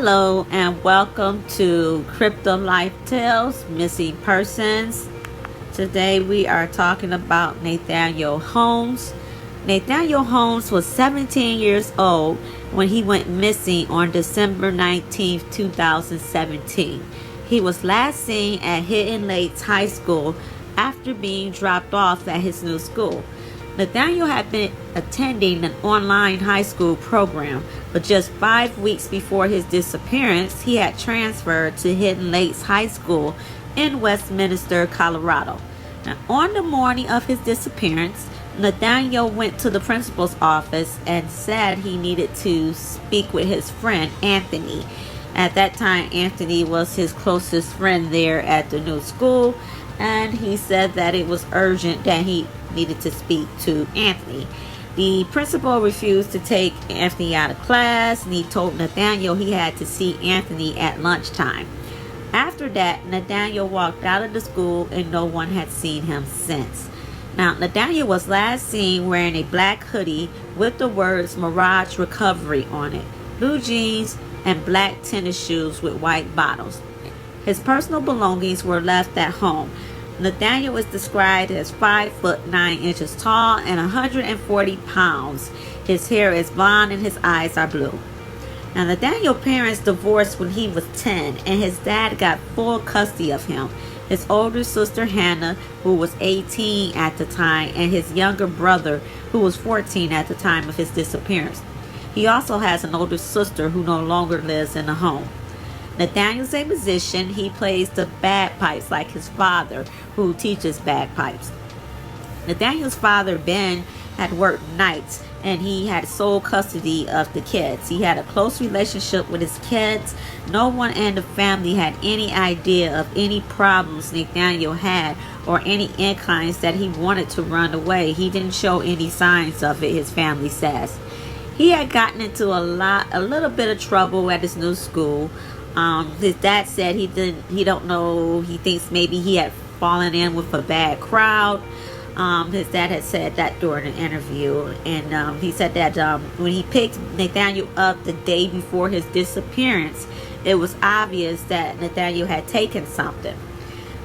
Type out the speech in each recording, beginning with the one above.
Hello and welcome to Cryptoflifetales, Missing Persons. Today we are talking about Nathaniel Holmes. Nathaniel Holmes was 17 years old when he went missing on December 19th, 2017. He was last seen at Hidden Lakes High School after being dropped off at his new school. Nathaniel had been attending an online high school program, but just 5 weeks before his disappearance, he had transferred to Hidden Lakes High School in Westminster, Colorado. Now, on the morning of his disappearance, Nathaniel went to the principal's office and said he needed to speak with his friend Anthony. At that time, Anthony was his closest friend there at the new school, and he said that it was urgent that he needed to speak to Anthony. The principal refused to take Anthony out of class, and he told Nathaniel he had to see Anthony at lunchtime. After that, Nathaniel walked out of the school and no one had seen him since. Now, Nathaniel was last seen wearing a black hoodie with the words Mirage Recovery on it, blue jeans, and black tennis shoes with white bottoms. His personal belongings were left at home. Nathaniel is described as 5'9" tall and 140 pounds. His hair is blonde and his eyes are blue. Now, Nathaniel's parents divorced when he was 10, and his dad got full custody of him. His older sister Hannah, who was 18 at the time, and his younger brother, who was 14 at the time of his disappearance. He also has an older sister who no longer lives in the home. Nathaniel's a musician. He plays the bagpipes like his father, who teaches bagpipes. Nathaniel's father, Ben, had worked nights, and he had sole custody of the kids. He had a close relationship with his kids. No one in the family had any idea of any problems Nathaniel had or any inclines that he wanted to run away. He didn't show any signs of it, his family says. He had gotten into a little bit of trouble at his new school. His dad said he don't know, he thinks maybe he had fallen in with a bad crowd. His dad had said that during an interview, and he said that when he picked Nathaniel up the day before his disappearance, it was obvious that Nathaniel had taken something.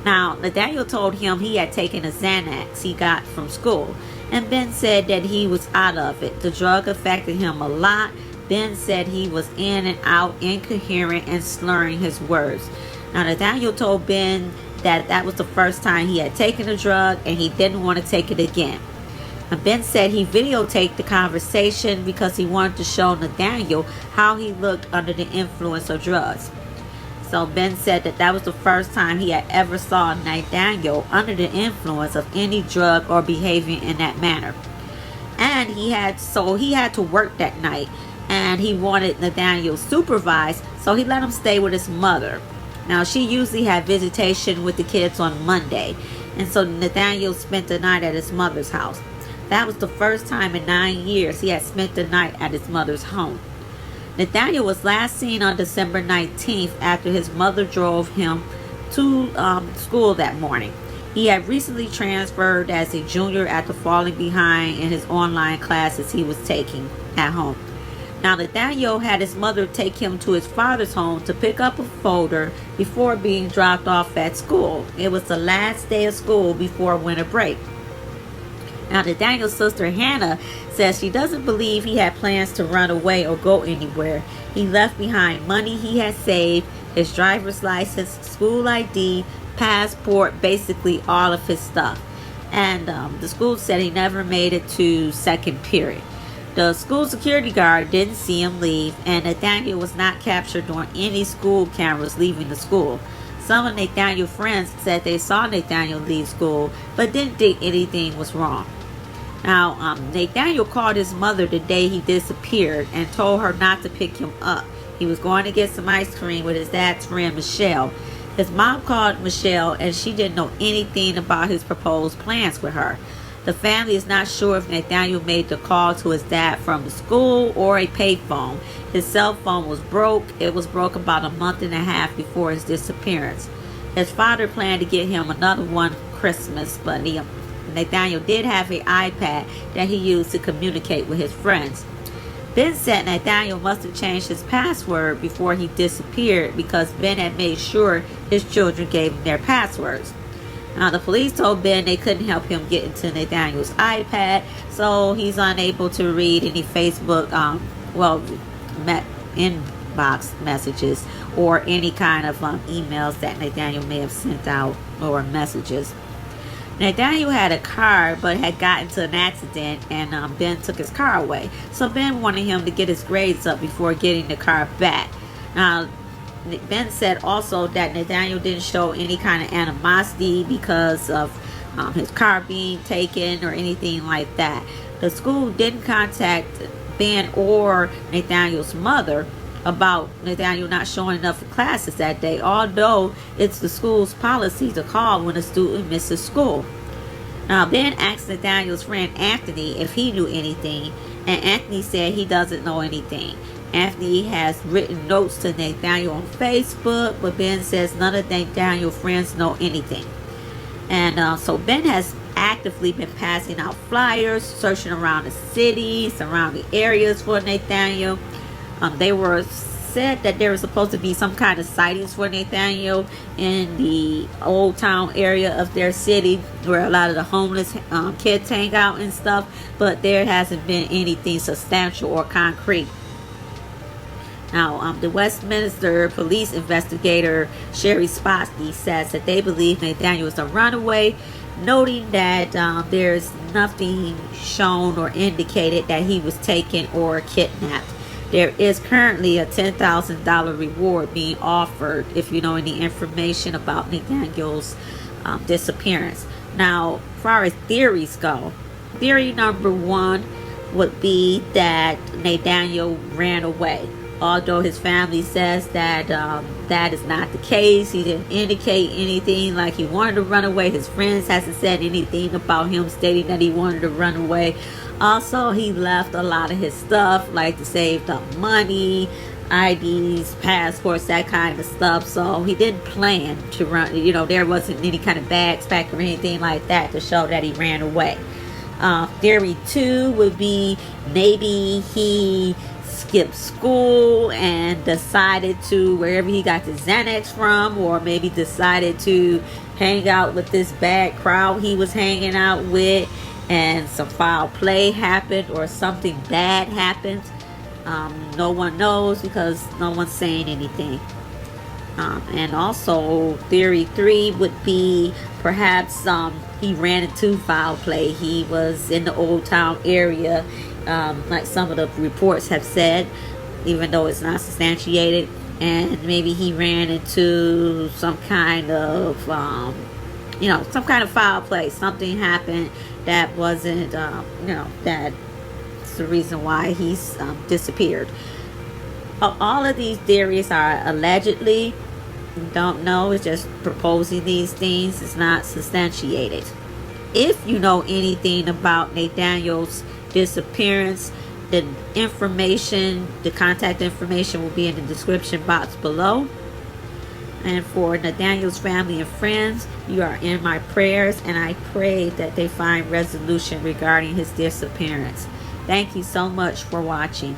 Now, Nathaniel told him he had taken a Xanax he got from school, and Ben said that he was out of it. The drug affected him a lot. Ben said he was in and out, incoherent, and slurring his words. Now, Nathaniel told Ben that was the first time he had taken a drug and he didn't want to take it again. And Ben said he videotaped the conversation because he wanted to show Nathaniel how he looked under the influence of drugs. So Ben said that was the first time he had ever saw Nathaniel under the influence of any drug or behaving in that manner. And he had to work that night, and he wanted Nathaniel supervised, so he let him stay with his mother. Now, she usually had visitation with the kids on Monday, and so Nathaniel spent the night at his mother's house. That was the first time in 9 years he had spent the night at his mother's home. Nathaniel was last seen on December 19th after his mother drove him to school that morning. He had recently transferred as a junior after falling behind in his online classes he was taking at home. Now, Nathaniel had his mother take him to his father's home to pick up a folder before being dropped off at school. It was the last day of school before winter break. Now, Nathaniel's sister Hannah says she doesn't believe he had plans to run away or go anywhere. He left behind money he had saved, his driver's license, school ID, passport, basically all of his stuff. And the school said he never made it to second period. The school security guard didn't see him leave, and Nathaniel was not captured on any school cameras leaving the school. Some of Nathaniel's friends said they saw Nathaniel leave school, but didn't think anything was wrong. Now, Nathaniel called his mother the day he disappeared and told her not to pick him up. He was going to get some ice cream with his dad's friend Michelle. His mom called Michelle, and she didn't know anything about his proposed plans with her. The family is not sure if Nathaniel made the call to his dad from the school or a payphone. His cell phone was broke. It was broke about a month and a half before his disappearance. His father planned to get him another one for Christmas, but Nathaniel did have an iPad that he used to communicate with his friends. Ben said Nathaniel must have changed his password before he disappeared because Ben had made sure his children gave him their passwords. Now, the police told Ben they couldn't help him get into Nathaniel's iPad, so he's unable to read any Facebook, inbox messages or any kind of emails that Nathaniel may have sent out or messages. Nathaniel had a car but had gotten into an accident, and Ben took his car away. So Ben wanted him to get his grades up before getting the car back. Now, Ben said also that Nathaniel didn't show any kind of animosity because of his car being taken or anything like that. The school didn't contact Ben or Nathaniel's mother about Nathaniel not showing up for classes that day, although it's the school's policy to call when a student misses school. Now, Ben asked Nathaniel's friend Anthony if he knew anything, and Anthony said he doesn't know anything. Anthony has written notes to Nathaniel on Facebook, but Ben says none of Nathaniel's friends know anything. And so Ben has actively been passing out flyers, searching around the city, surrounding areas for Nathaniel. They were said that there was supposed to be some kind of sightings for Nathaniel in the Old Town area of their city where a lot of the homeless kids hang out and stuff, but there hasn't been anything substantial or concrete. Now, the Westminster police investigator Sherry Spotsky says that they believe Nathaniel is a runaway, noting that there's nothing shown or indicated that he was taken or kidnapped. There is currently a $10,000 reward being offered if you know any information about Nathaniel's disappearance. Now, as far as theories go, theory number one would be that Nathaniel ran away. Although his family says that that is not the case. He didn't indicate anything like he wanted to run away. His friends hasn't said anything about him stating that he wanted to run away. Also, he left a lot of his stuff, like to save up money, IDs, passports, that kind of stuff. So he didn't plan to run. You know, there wasn't any kind of bags packed or anything like that to show that he ran away. Theory two would be maybe he skipped school and decided to, wherever he got the Xanax from, or maybe decided to hang out with this bad crowd he was hanging out with, and some foul play happened or something bad happened. No one knows because no one's saying anything. And also theory three would be perhaps he ran into foul play. He was in the Old Town area, like some of the reports have said, even though it's not substantiated, and maybe he ran into some kind of some kind of foul play. Something happened that wasn't that's the reason why he's disappeared. All of these theories are allegedly, don't know, it's just proposing these things. It's not substantiated. If you know anything about Nathaniel's disappearance, the information, the contact information will be in the description box below. And for Nathaniel's family and friends, you are in my prayers, and I pray that they find resolution regarding his disappearance. Thank you so much for watching.